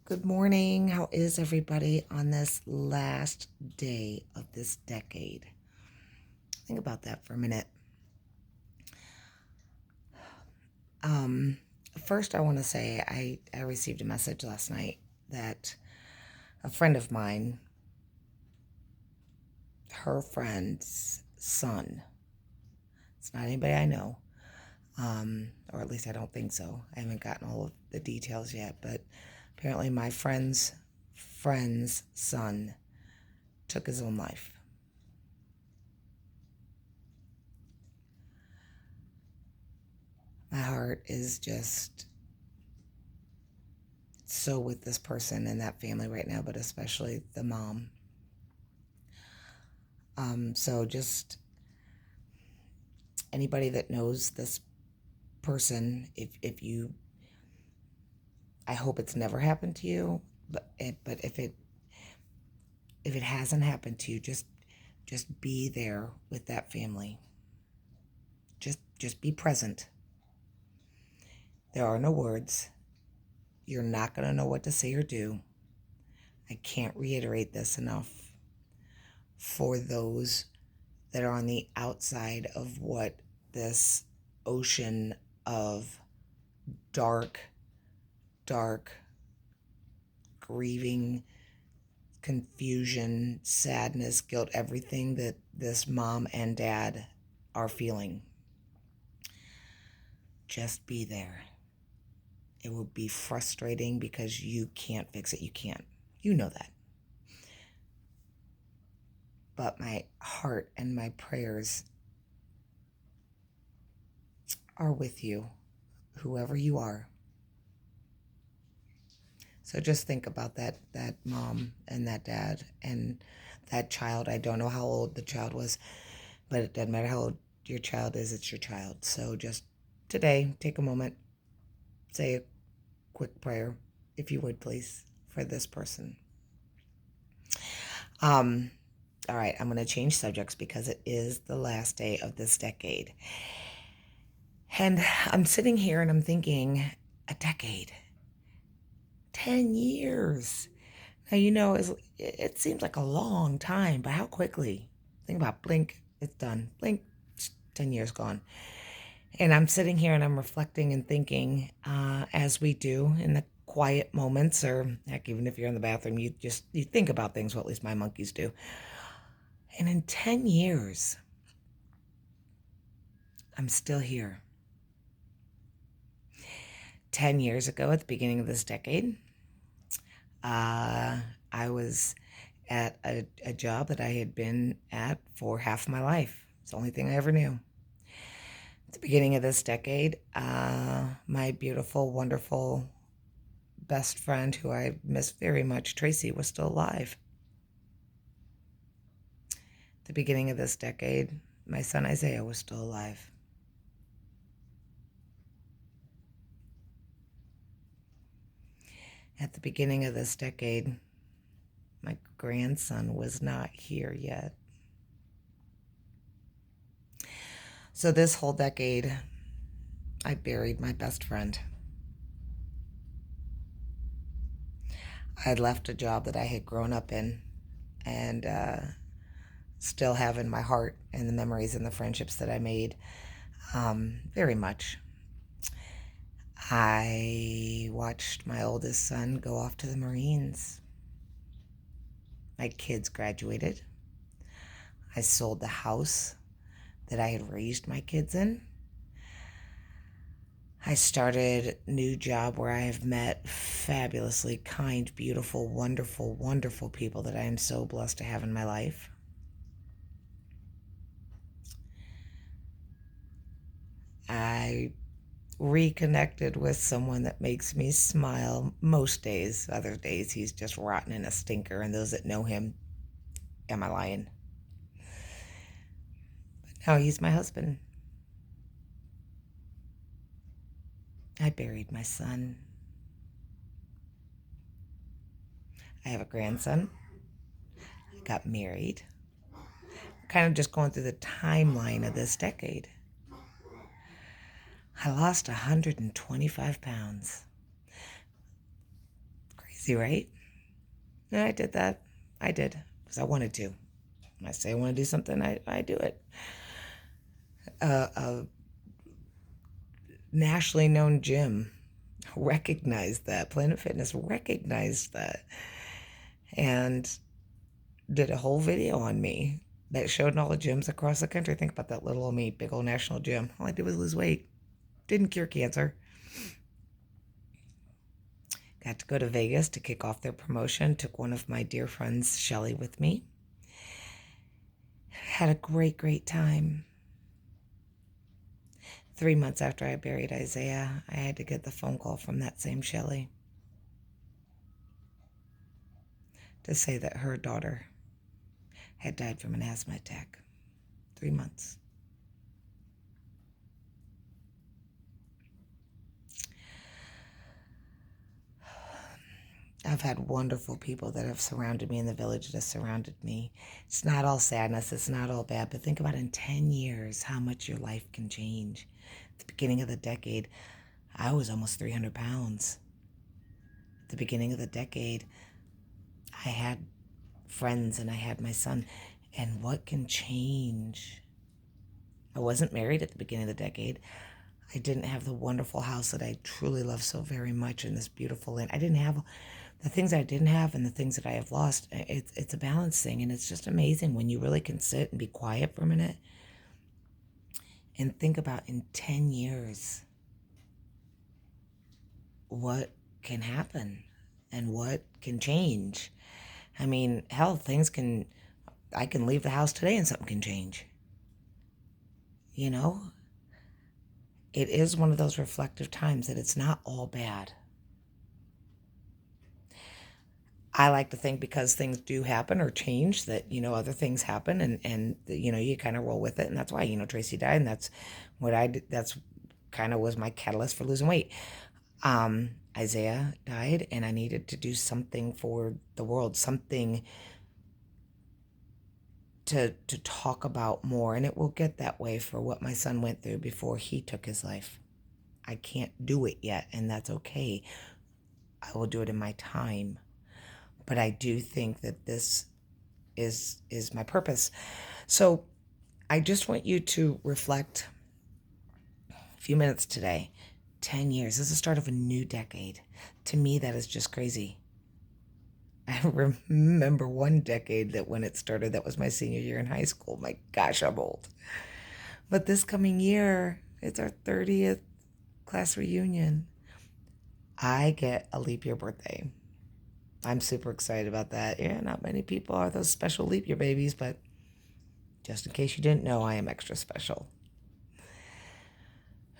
Good morning. How is everybody on this last day of this decade? Think about that for a minute. Um, First, I want to say I received a message last night that a friend of mine, her friend's son, it's not anybody I know, or at least I don't think so. I haven't gotten all of the details yet, but apparently my friend's son took his own life. My heart is just so with this person and that family right now, but especially the mom. So just anybody that knows this person, if you, I hope it's never happened to you, but if it hasn't happened to you, just be there with that family. Just be present. There are no words. You're not going to know what to say or do. I can't reiterate this enough for those that are on the outside of what this ocean of dark, dark, grieving, confusion, sadness, guilt, everything that this mom and dad are feeling. Just be there. It will be frustrating because you can't fix it. You can't. You know that. But my heart and my prayers are with you, whoever you are. So just think about that mom and that dad and that child. I don't know how old the child was, but it doesn't matter how old your child is, it's your child. So just today, take a moment, say a quick prayer, if you would please, for this person. Um, all right, I'm going to change subjects because it is the last day of this decade. And I'm sitting here and I'm thinking, a decade, 10 years. Now, it seems like a long time, but how quickly? Think about blink, it's done. Blink, 10 years gone. And I'm sitting here and I'm reflecting and thinking, as we do in the quiet moments, or heck, even if you're in the bathroom, you think about things. Well, at least my monkeys do. And in 10 years, I'm still here. 10 years ago, at the beginning of this decade, I was at a job that I had been at for half my life. It's the only thing I ever knew. At the beginning of this decade, my beautiful, wonderful best friend, who I miss very much, Tracy, was still alive. At the beginning of this decade, my son Isaiah was still alive. At the beginning of this decade, my grandson was not here yet. So this whole decade, I buried my best friend. I had left a job that I had grown up in and still have in my heart, and the memories and the friendships that I made, very much. I watched my oldest son go off to the Marines. My kids graduated. I sold the house that I had raised my kids in. I started a new job where I have met fabulously kind, beautiful, wonderful, wonderful people that I am so blessed to have in my life. I reconnected with someone that makes me smile most days. Other days, he's just rotten and a stinker, and those that know him, am I lying? But now he's my husband. I buried my son. I have a grandson. I got married. Kind of just going through the timeline of this decade. I lost 125 pounds. crazy, right? And I did that. I did because I wanted to. When I say I want to do something, I do it. A nationally known gym recognized that. Planet Fitness recognized that and did a whole video on me that showed all the gyms across the country. Think about that, little old me, big old national gym. All I did was lose weight. Didn't cure cancer. Got to go to Vegas to kick off their promotion. Took one of my dear friends, Shelly, with me. Had a great, great time. 3 months after I buried Isaiah, I had to get the phone call from that same Shelly to say that her daughter had died from an asthma attack. 3 months. I've had wonderful people that have surrounded me in the village that have surrounded me. It's not all sadness. It's not all bad. But think about in 10 years how much your life can change. At the beginning of the decade, I was almost 300 pounds. At the beginning of the decade, I had friends and I had my son. And what can change? I wasn't married at the beginning of the decade. I didn't have the wonderful house that I truly love so very much in this beautiful land. I didn't have the things I didn't have and the things that I have lost. It's a balance thing, and it's just amazing when you really can sit and be quiet for a minute and think about in 10 years what can happen and what can change. I mean, hell, I can leave the house today and something can change. You know? It is one of those reflective times that it's not all bad. I like to think because things do happen or change that, other things happen and you kind of roll with it. And that's why, Tracy died. And that's what I did. That's kind of was my catalyst for losing weight. Isaiah died and I needed to do something for the world, something to talk about more. And it will get that way for what my son went through before he took his life. I can't do it yet, and that's okay. I will do it in my time. But I do think that this is my purpose. So I just want you to reflect a few minutes today. 10 years. This is the start of a new decade. To me, that is just crazy. I remember one decade that when it started, that was my senior year in high school. My gosh, I'm old. But this coming year, it's our 30th class reunion. I get a leap year birthday. I'm super excited about that. Yeah, not many people are those special leap year babies, but just in case you didn't know, I am extra special.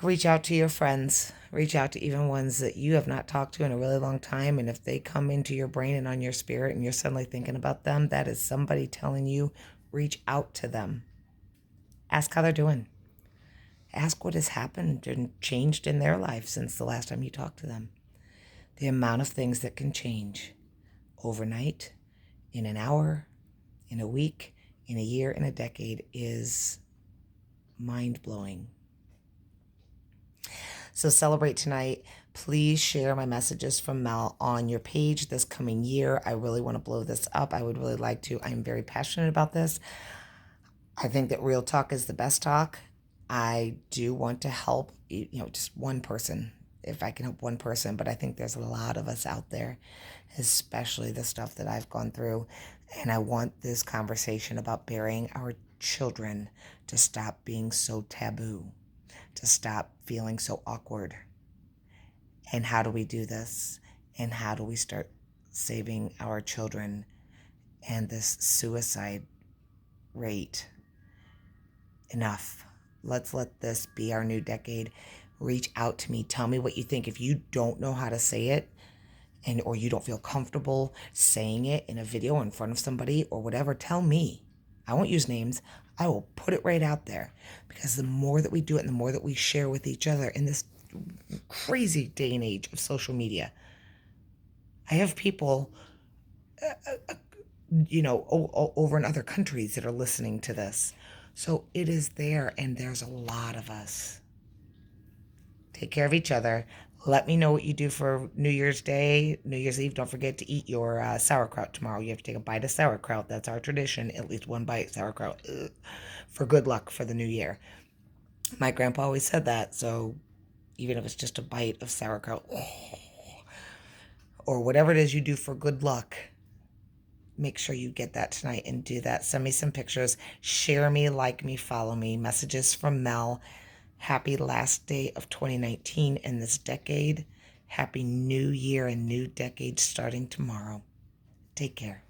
Reach out to your friends. Reach out to even ones that you have not talked to in a really long time. And if they come into your brain and on your spirit and you're suddenly thinking about them, that is somebody telling you, reach out to them. Ask how they're doing. Ask what has happened and changed in their life since the last time you talked to them. The amount of things that can change overnight, in an hour, in a week, in a year, in a decade is mind-blowing. So celebrate tonight. Please share my messages from Mel on your page this coming year. I really want to blow this up. I would really like to. I'm very passionate about this. I think that real talk is the best talk. I do want to help, just one person, if I can help one person, but I think there's a lot of us out there, especially the stuff that I've gone through. And I want this conversation about burying our children to stop being so taboo, to stop feeling so awkward. And how do we do this? And how do we start saving our children and this suicide rate? Enough. Let's let this be our new decade. Reach out to me. Tell me what you think. If you don't know how to say it, or you don't feel comfortable saying it in a video in front of somebody or whatever, tell me. I won't use names. I will put it right out there, because the more that we do it and the more that we share with each other in this crazy day and age of social media, I have people, over in other countries that are listening to this. So it is there, and there's a lot of us. Take care of each other. Let me know what you do for New Year's Day, New Year's Eve. Don't forget to eat your sauerkraut tomorrow. You have to take a bite of sauerkraut. That's our tradition. At least one bite sauerkraut. Ugh. For good luck for the new year. My grandpa always said that. So even if it's just a bite of sauerkraut, or whatever it is you do for good luck, make sure you get that tonight and do that. Send me some pictures. Share me, like me, follow me. Messages from Mel. Happy last day of 2019 in this decade. Happy new year and new decade starting tomorrow. Take care.